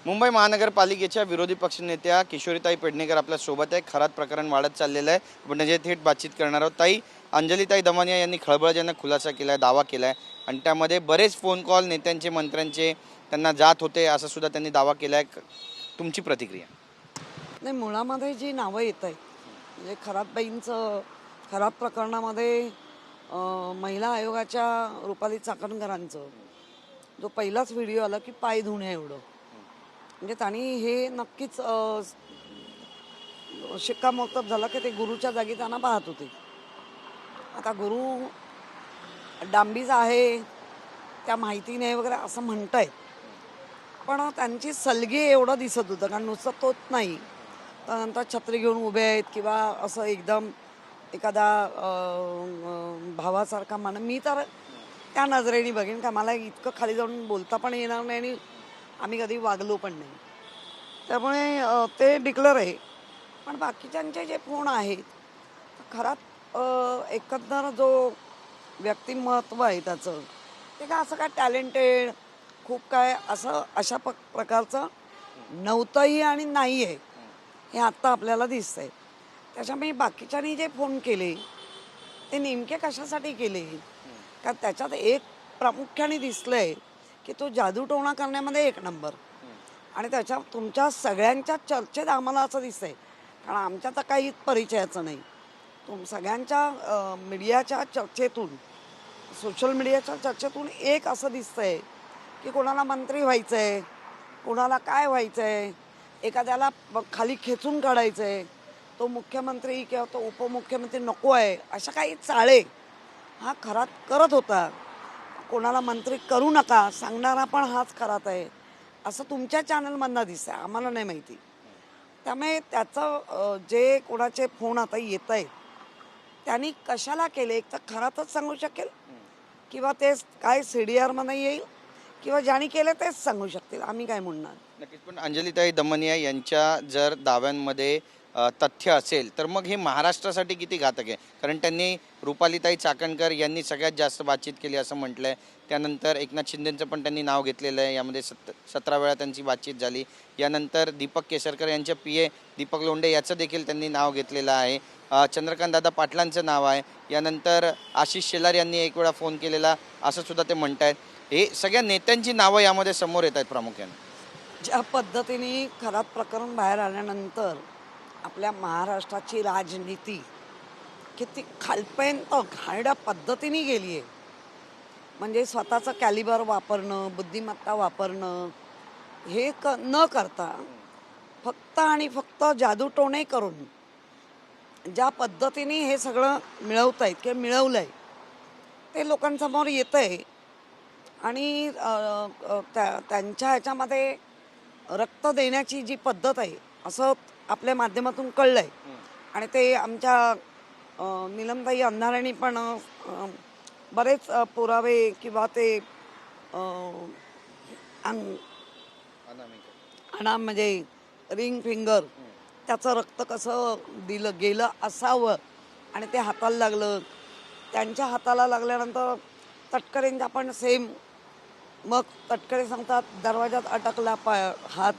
मुंबई महानगरपालिकेच्या विरोधी पक्षनेत्या किशोरीताई पेडणेकर आपल्या सोबत आहे. खरात प्रकरण वाढत चाललेलं आहे. आपण त्याची थेट बातचीत करणार आहोत. ताई, अंजलीताई दमानिया यांनी खळबळजनक खुलासा केला आहे, दावा केला आहे आणि त्यामध्ये बरेच फोन कॉल नेत्यांचे मंत्र्यांचे त्यांना जात होते असं सुद्धा त्यांनी दावा केला आहे. तुमची प्रतिक्रिया? नाही, मुळामध्ये जी नावं येत आहेत म्हणजे खरातबाईंचं खरात प्रकरणामध्ये महिला आयोगाच्या रुपाली चाकणकरांचं जो पहिलाच व्हिडिओ आला की पाय धुणे एवढं, म्हणजे त्यांनी हे नक्कीच शिक्कामोर्तब झालं की ते गुरुच्या जागी त्यांना पाहत होते. आता गुरु डांबीज आहे त्या माहिती नाही वगैरे असं म्हणतायत, पण त्यांची सलगी एवढं दिसत होतं. कारण नुसतं तोच नाही, त्यानंतर छत्री घेऊन उभे आहेत किंवा असं एकदम एखादा भावासारखा मी तर त्या नजरेने बघेन का मला इतकं खाली जाऊन बोलता पण येणार नाही आणि आम्ही कधी वागलो पण नाही. त्यामुळे ते डिक्लेअर आहे. पण बाकीच्यांचे जे फोन आहेत खरात एकंदर जो व्यक्तिमत्व आहे त्याचं, ते काय असं काय टॅलेंटेड खूप काय असं अशा प्रकारचं नव्हतंही आणि नाही आहे हे आत्ता आपल्याला दिसतंय. त्याच्यामुळे बाकीच्यांनी जे फोन केले ते नेमके कशासाठी केले, कारण त्याच्यात एक प्रामुख्याने दिसलंय की तो जादूटोणा करण्यामध्ये एक नंबर, आणि त्याच्या तुमच्या सगळ्यांच्या चर्चेत आम्हाला असं दिसतंय, कारण आमच्या तर काही परिचयाचं नाही, सगळ्यांच्या मीडियाच्या चर्चेतून, सोशल मीडियाच्या चर्चेतून एक असं दिसतंय की कोणाला मंत्री व्हायचं आहे, कोणाला काय व्हायचं आहे, एखाद्याला खाली खेचून काढायचं आहे, तो मुख्यमंत्री किंवा तो उपमुख्यमंत्री नको आहे, अशा काही चाळे हा खरात करत होता. कोणाला मंत्री करू नका सांगणारा पण हाच खरात आहे असं तुमच्या चॅनलमधनं दिसतं आहे, आम्हाला नाही माहिती. त्यामुळे त्याचं जे कोणाचे फोन आता येत आहेत त्यांनी कशाला केले, एक तर खरातच सांगू शकेल किंवा ते काय CDRमध्ये येईल किंवा ज्यांनी केलं तेच सांगू शकतील, आम्ही काय म्हणणार. नक्कीच. पण अंजलीताई दमानिया यांच्या जर दाव्यांमध्ये तथ्य असेल तर मग हे महाराष्ट्रासाठी किती घातक आहे? कारण त्यांनी रुपालीताई चाकणकर यांनी सगळ्यात जास्त बातचीत केली असं म्हटलं आहे. त्यानंतर एकनाथ शिंदेंचं पण त्यांनी नाव घेतलेलं आहे. यामध्ये 17 वेळा त्यांची बातचीत झाली. यानंतर दीपक केसरकर यांच्या PA दीपक लोंढे याचं देखील त्यांनी नाव घेतलेलं आहे. चंद्रकांत दादा पाटलांचं नाव आहे. यानंतर आशिष शेलार यांनी एक वेळा फोन केलेला असं सुद्धा ते म्हणत आहेत. हे सगळ्या नेत्यांची नावं यामध्ये समोर येत आहेत प्रामुख्याने. ज्या पद्धतीने खरात प्रकरण बाहेर आल्यानंतर आपल्या महाराष्ट्राची राजनीती किती खालपर्यंत घाणेरड्या पद्धतीने गेली आहे. म्हणजे स्वतःचं कॅलिबर वापरणं, बुद्धिमत्ता वापरणं हे न करता फक्त आणि फक्त जादूटोणे करून ज्या पद्धतीने हे सगळं मिळवत आहेत किंवा मिळवलं आहे ते लोकांसमोर येतं आहे. आणि त्यांच्या ह्याच्यामध्ये रक्त देण्याची जी पद्धत आहे असं आपल्या माध्यमातून कळलं आहे. आणि ते आमच्या नीलमताई अंधारेंनी पण बरेच पुरावे किंवा ते म्हणजे रिंग फिंगर त्याचं रक्त कसं दिलं गेलं असावं आणि ते हाताला लागलं. त्यांच्या हाताला लागल्यानंतर तटकरेंचा पण सेम, मग तटकरे सांगतात दरवाजात अटकला हात,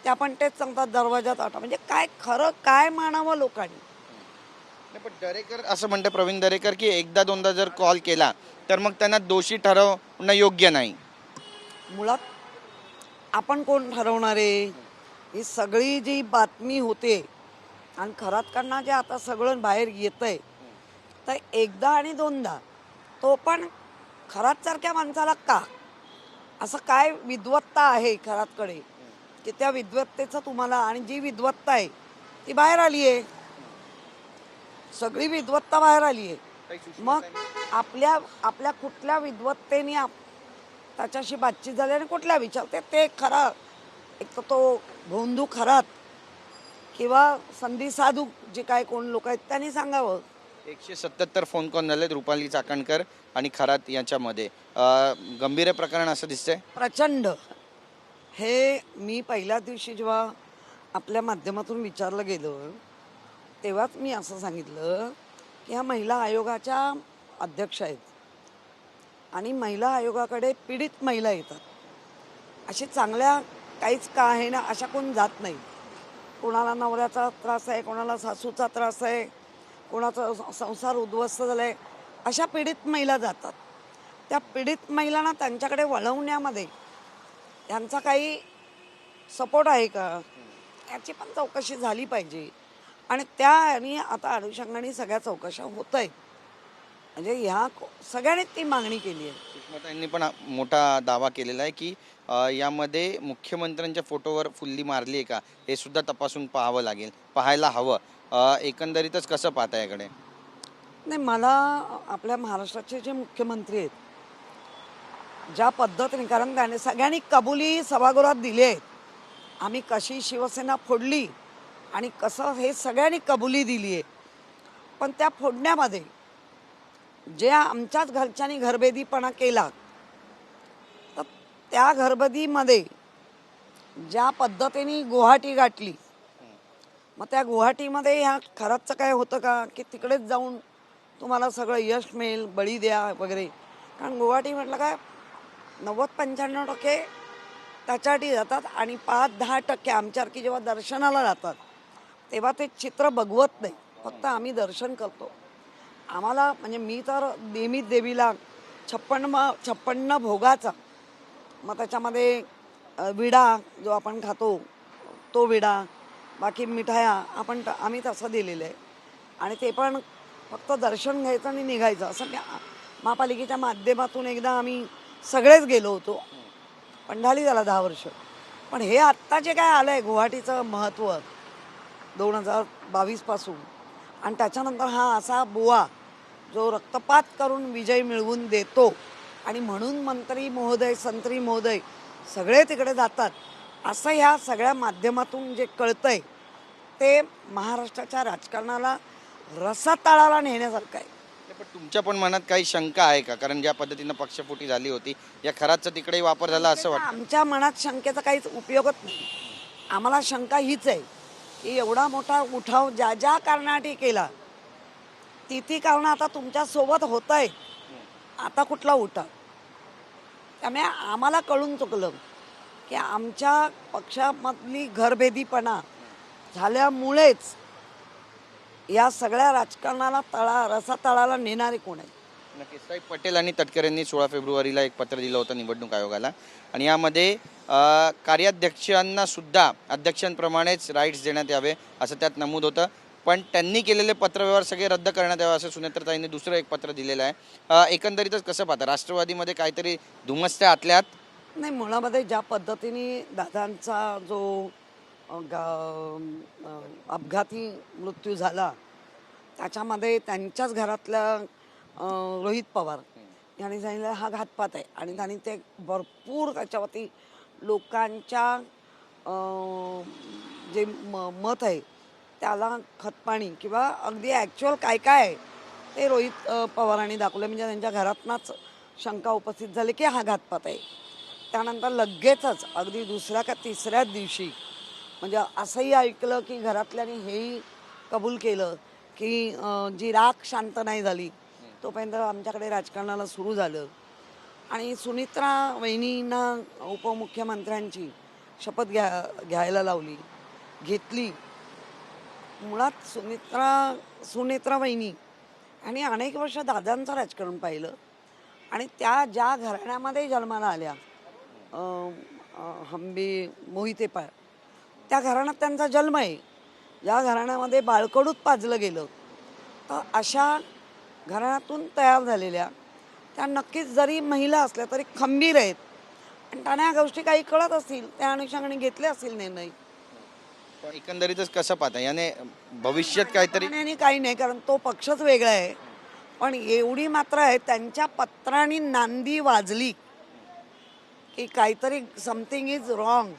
त्या पण तेच सांगतात दरवाजात म्हणजे काय खरं काय मानावं लोकांनी. पण दरेकर असं म्हणतं, प्रवीण दरेकर, की एकदा दोनदा जर कॉल केला तर मग त्यांना दोषी ठरवणं योग्य नाही. मुळात आपण कोण ठरवणार आहे? ही सगळी जी बातमी होते आणि खरातकडनं जे आता सगळं बाहेर येतं आहे, तर एकदा आणि दोनदा, तो पण खरातसारख्या माणसाला का, असं काय विद्वत्ता आहे खरातकडे की त्या विद्वत्तेचं तुम्हाला, आणि जी विद्वत्ता आहे ती बाहेर आली आहे, सगळी विद्वत्ता बाहेर आली आहे. मग आपल्या कुठल्या विद्वत्तेने त्याच्याशी बातचीत झाली आणि कुठल्या विचारते ते खरा, एक तर तो भोंदू खरात किंवा संधी साधू जे काय कोण लोक आहेत त्यांनी सांगावं. 177 फोन कॉल झाले रुपाली चाकणकर आणि खरात यांच्यामध्ये. गंभीर प्रकरण असं दिसतंय. प्रचंड. हे मी पहिल्या दिवशी जेव्हा आपल्या माध्यमातून विचारलं गेलं तेव्हाच मी असं सांगितलं की ह्या महिला आयोगाच्या अध्यक्ष आहेत आणि महिला आयोगाकडे पीडित महिला येतात. अशी चांगल्या काहीच का आहे ना अशा कोण जात नाही. कोणाला नवऱ्याचा त्रास आहे, कोणाला सासूचा त्रास आहे, कोणाचा संसार उद्ध्वस्त झाला आहे, अशा पीडित महिला जातात. त्या पीडित महिलांना त्यांच्याकडे वळवण्यामध्ये त्यांचा काही सपोर्ट आहे का याची पण चौकशी झाली पाहिजे. आणि त्या आणि आता अनुषंगाने सगळ्या चौकशा होत आहेत. म्हणजे ह्या सगळ्यांनीच ती मागणी केली आहे. सुषमाताईंनी पण मोठा दावा केलेला आहे की यामध्ये मुख्यमंत्र्यांच्या फोटोवर फुल्ली मारली आहे का हे सुद्धा तपासून पाहावं लागेल, पाहायला हवं. एकंदरीतच कसं पाहता याकडे? नाही, मला आपल्या महाराष्ट्राचे जे मुख्यमंत्री आहेत ज्या पद्धतीने, कारण त्याने सगळ्यांनी कबुली सभागृहात दिली आहेत, आम्ही कशी शिवसेना फोडली आणि कसं हे सगळ्यांनी कबुली दिली आहे. पण त्या फोडण्यामध्ये जे आमच्याच घरच्यांनी घरबेदीपणा केला, तर त्या घरबेदीमध्ये ज्या पद्धतीने गुवाहाटी गाठली, मग त्या गुवाहाटीमध्ये ह्या खरंच काय होतं का की तिकडेच जाऊन तुम्हाला सगळं यश मिळेल, बळी द्या वगैरे. कारण गुवाहाटी म्हटलं काय 90-95% त्याच्यासाठी जातात आणि 5-10% आमच्यासारखी जेव्हा दर्शनाला जातात तेव्हा ते चित्र बघवत नाही, फक्त आम्ही दर्शन करतो. आम्हाला म्हणजे मी तर नेहमीच देवीला 56 भोगाचा, मग त्याच्यामध्ये विडा जो आपण खातो तो विडा, बाकी मिठाया आम्ही तसं दिलेलं आहे. आणि ते पण फक्त दर्शन घ्यायचं आणि निघायचं असं. महापालिकेच्या माध्यमातून एकदा आम्ही सगळेच गेलो होतो, पंढाली झाला 10 वर्ष. पण हे आत्ता जे काय आलं आहे गुवाहाटीचं महत्त्व 2022 पासून, आणि त्याच्यानंतर हा असा बुवा जो रक्तपात करून विजय मिळवून देतो आणि म्हणून मंत्री महोदय, संत्री महोदय सगळे तिकडे जातात, असं ह्या सगळ्या माध्यमातून जे कळतंय ते महाराष्ट्राच्या राजकारणाला रसातळाला नेण्यासारखं आहे. पण तुमच्या पण मनात काही शंका आहे का? कारण ज्या पद्धतीनं पक्षफुटी झाली होती, या खराचा तिकडेही वापर झाला असं वाटतं? आमच्या मनात शंकेचा काहीच उपयोगच नाही. आम्हाला शंका हीच आहे की एवढा मोठा उठाव ज्या ज्या कारणासाठी केला, ती कारणं आता तुमच्यासोबत होत आहे, आता कुठला उठाव? त्यामुळे आम्हाला कळून चुकलं की आमच्या पक्षामधली घरभेदीपणा झाल्यामुळेच या सगळ्या राजकारणाला रसातळाला नेणारे कोण आहे. नक्कीच. साहेब पटेल आणि तटकरेंनी 16 फेब्रुवारीला एक पत्र दिलं होतं निवडणूक आयोगाला, आणि यामध्ये कार्याध्यक्षांना सुद्धा अध्यक्षांप्रमाणेच राईट्स देण्यात यावे असं त्यात नमूद होतं. पण त्यांनी केलेले पत्रव्यवहार सगळे रद्द करण्यात यावे असं सुनेत्रताईंनी दुसरं एक पत्र दिलेलं आहे. एकंदरीतच कसं पाहता? राष्ट्रवादीमध्ये काहीतरी धुमसत्या आतल्यात? नाही, मुळामध्ये ज्या पद्धतीने दादांचा जो अपघाती मृत्यू झाला त्याच्यामध्ये त्यांच्याच घरातल्या रोहित पवार यांनी सांगितलं हा घातपात आहे, आणि त्यांनी ते भरपूर त्याच्यावरती लोकांच्या जे मत आहे त्याला खतपाणी किंवा अगदी ॲक्च्युअल काय काय आहे ते रोहित पवारांनी दाखवलं. म्हणजे त्यांच्या घरातनंच शंका उपस्थित झाली की हा घातपात आहे. त्यानंतर लगेचच अगदी दुसऱ्या का तिसऱ्याच दिवशी म्हणजे असंही ऐकलं की घरातल्यानी हेही कबूल केलं की जी राख शांत नाही झाली तोपर्यंत आमच्याकडे राजकारणाला सुरू झालं. आणि सुनित्रा वहिनींना उपमुख्यमंत्र्यांची शपथ घ्यायला लावली, घेतली. मुळात सुनेत्रा वहिनी आणि अनेक वर्ष दादांचं राजकारण पाहिलं, आणि त्या ज्या घराण्यामध्ये जन्माला आल्या हंबी मोहितेपाळ, त्या घराण्यात त्यांचा जन्म आहे. ज्या घराण्यामध्ये बाळकडूच पाजलं गेलं, तर अशा घराण्यातून तयार झालेल्या त्या नक्कीच जरी महिला असल्या तरी खंबीर आहेत, आणि त्यांना या गोष्टी काही कळत असतील त्या अनुषंगाने घेतले असतील निर्णय. एकंदरीतच कसं पाहता याने भविष्यात काहीतरी? काही नाही, कारण तो पक्षच वेगळा आहे. पण एवढी मात्र आहे त्यांच्या पत्रांनी नांदी वाजली की काहीतरी समथिंग इज रॉंग.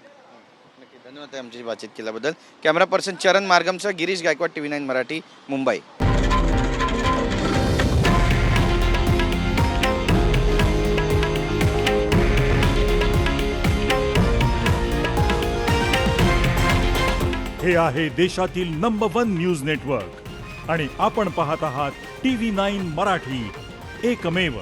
धन्यवाद आमची बातचीत केल्याबद्दल. कॅमेरा पर्सन चरण मार्गमसह गिरीश गायकवाड, TV9 मराठी, मुंबई. हे आहे देशातील नंबर 1 न्यूज नेटवर्क आणि आपण पाहत आहात TV9 मराठी, एकमेव.